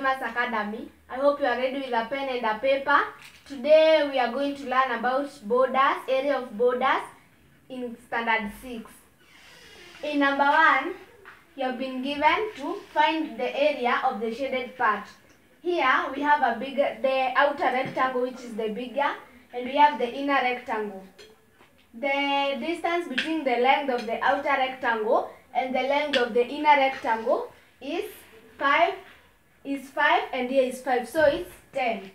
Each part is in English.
JUMA'S Academy. I hope you are ready with a pen and a paper. Today we are going to learn about borders, area of borders in standard 6. In number 1, you have been given to find the area of the shaded part. Here we have the outer rectangle, which is the bigger, and we have the inner rectangle. The distance between the length of the outer rectangle and the length of the inner rectangle is 5 and here is 5, so it's 10.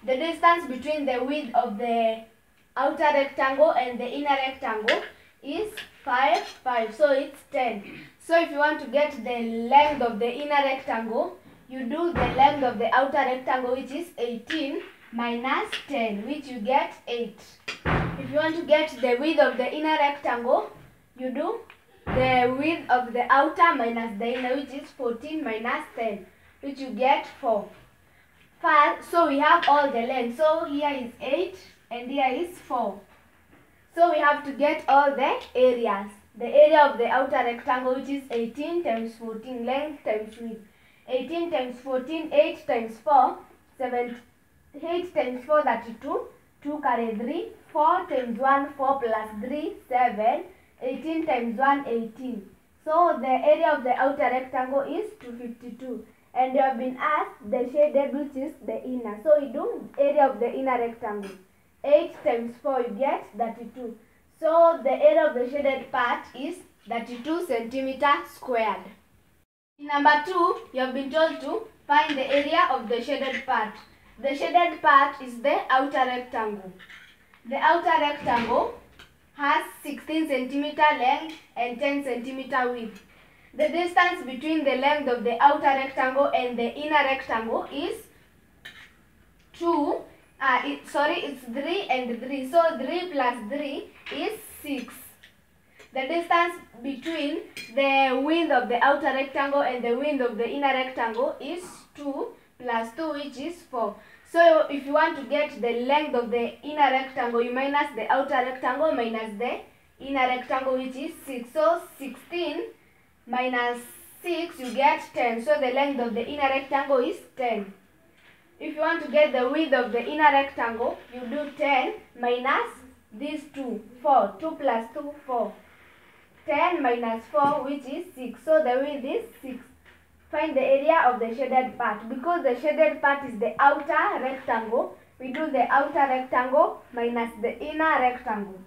The distance between the width of the outer rectangle and the inner rectangle is 5, so it's 10. So if you want to get the length of the inner rectangle, you do the length of the outer rectangle, which is 18 minus 10, which you get 8. If you want to get the width of the inner rectangle, you do the width of the outer minus the inner, which is 14 minus 10, which you get 4. First, so we have all the length. So here is 8 and here is 4. So we have to get all the areas. The area of the outer rectangle, which is 18 times 14, length times width. 18 times 14, 8 times 4, 7, 8 times 4, 32, 2 carry 3, 4 times 1, 4 plus 3, 7, 18 times 1, 18. So the area of the outer rectangle is 252. And you have been asked the shaded, which is the inner. So we do area of the inner rectangle. 8 times 4, you get 32. So the area of the shaded part is 32 centimeters squared. In number 2, you have been told to find the area of the shaded part. The shaded part is the outer rectangle. The outer rectangle has 16 centimeter length and 10 centimeter width. The distance between the length of the outer rectangle and the inner rectangle is it's 3 and 3. So 3 plus 3 is 6. The distance between the width of the outer rectangle and the width of the inner rectangle is 2 plus 2, which is 4. So if you want to get the length of the inner rectangle, you minus the outer rectangle minus the inner rectangle, which is 6. So 16 minus 6, you get 10. So the length of the inner rectangle is 10. If you want to get the width of the inner rectangle, you do 10 minus these 2, 4. 2 plus 2, 4. 10 minus 4, which is 6. So the width is 6. Find the area of the shaded part. Because the shaded part is the outer rectangle, we do the outer rectangle minus the inner rectangle.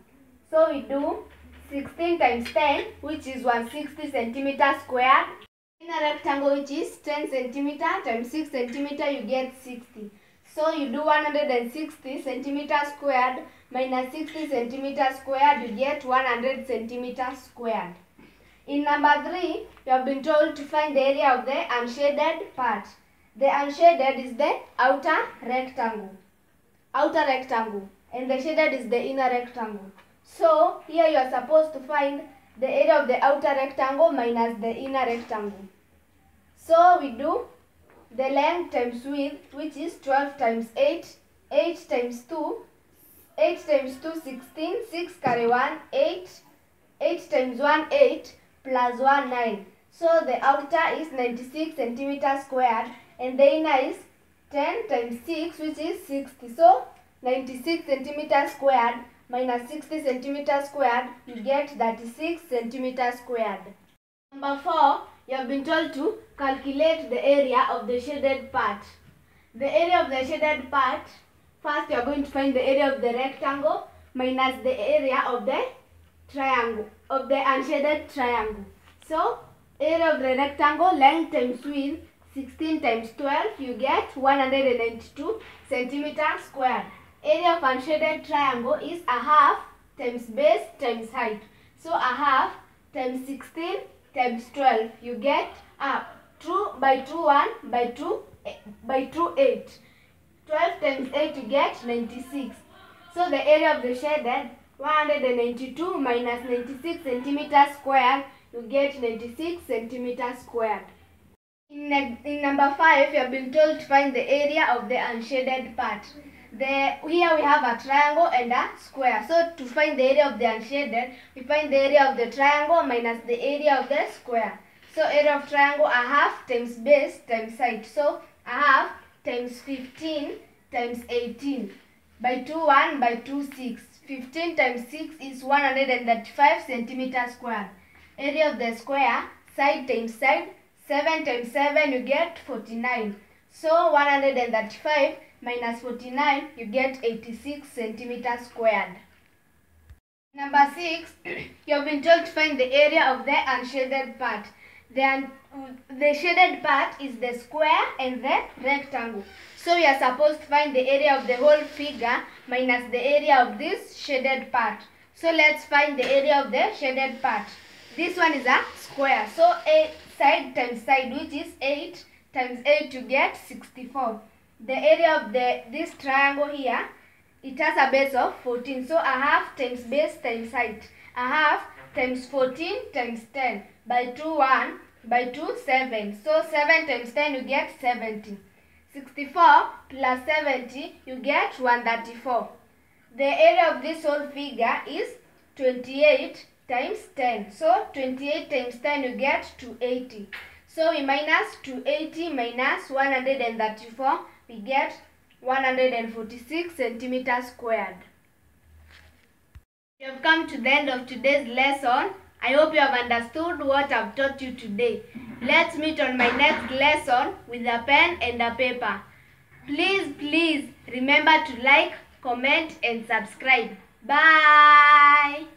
So we do 16 times 10, which is 160 centimeters squared. Inner rectangle, which is 10 centimeter times 6 centimeter, you get 60. So you do 160 centimeters squared minus 60 centimeters squared, you get 100 centimeters squared. In number 3, you have been told to find the area of the unshaded part. The unshaded is the outer rectangle, and the shaded is the inner rectangle. So here you are supposed to find the area of the outer rectangle minus the inner rectangle. So we do the length times width, which is 12 times 8, 8 times 2, 8 times 2, 16, 6 carry 1, 8, 8 times 1, 8, plus 1, 9. So the outer is 96 centimeters squared and the inner is 10 times 6, which is 60. So 96 centimeters squared minus 60 centimeters squared, you get 36 centimeters squared. Number 4, you have been told to calculate the area of the shaded part. The area of the shaded part, first you are going to find the area of the rectangle minus the area of the triangle, of the unshaded triangle. So area of the rectangle, length times width, 16 times 12, you get 192 centimeters squared. Area of unshaded triangle is a half times base times height. So a half times 16 times 12, you get 2 by 2, 1 by 2, by 2, 8. 12 times 8, you get 96. So the area of the shaded, 192 minus 96 centimeters squared, you get 96 centimeters squared. In number 5, you have been told to find the area of the unshaded part. Here we have a triangle and a square. So to find the area of the unshaded, we find the area of the triangle minus the area of the square. So area of triangle, a half times base times height. So a times 15 times 18. By 2, 1, by 2, 6. 15 times 6 is 135 centimeters squared. Area of the square, side times side, 7 times 7, you get 49. So 135 minus 49, you get 86 centimeters squared. Number 6, you have been told to find the area of the unshaded part. The shaded part is the square and the rectangle. So we are supposed to find the area of the whole figure minus the area of this shaded part. So let's find the area of the shaded part. This one is a square. So 8 side times side, which is 8 times 8, you get 64. The area of this triangle here, it has a base of 14. So a half times base times height. A half times 14 times 10. By 2, 1. By 2, 7. So 7 times 10, you get 70. 64 plus 70, you get 134. The area of this whole figure is 28 times 10. So 28 times 10, you get 280. So we minus 280 minus 134, we get 146 centimeters squared. We have come to the end of today's lesson. I hope you have understood what I've taught you today. Let's meet on my next lesson with a pen and a paper. Please remember to like, comment and subscribe. Bye!